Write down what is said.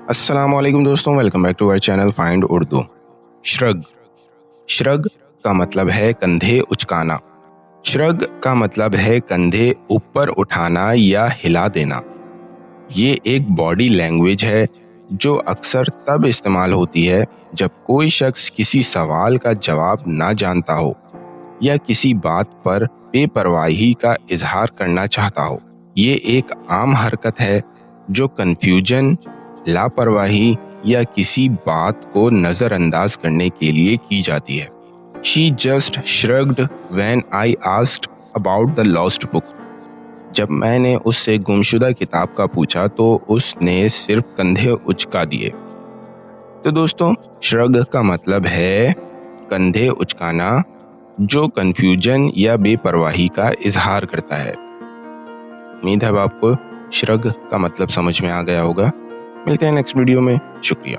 अस्सलामुअलैकुम दोस्तों, welcome back to our channel Find Urdu. Shrug. Shrug का मतलब है कंधे उचकाना। श्रग का मतलब है कंधे ऊपर उठाना या हिला देना। ये एक बॉडी लैंग्वेज है जो अक्सर तब इस्तेमाल होती है जब कोई शख्स किसी सवाल का जवाब ना जानता हो या किसी बात पर बेपरवाही का इजहार करना चाहता हो। ये एक आम हरकत है जो कन्फ्यूजन, लापरवाही या किसी बात को नज़रअंदाज करने के लिए की जाती है। She just shrugged when I asked about the lost book. जब मैंने उससे गुमशुदा किताब का पूछा तो उसने सिर्फ कंधे उचका दिए। तो दोस्तों, श्रग का मतलब है कंधे उचकाना जो कन्फ्यूजन या बेपरवाही का इजहार करता है। उम्मीद है अब आपको श्रग का मतलब समझ में आ गया होगा। मिलते हैं नेक्स्ट वीडियो में। शुक्रिया।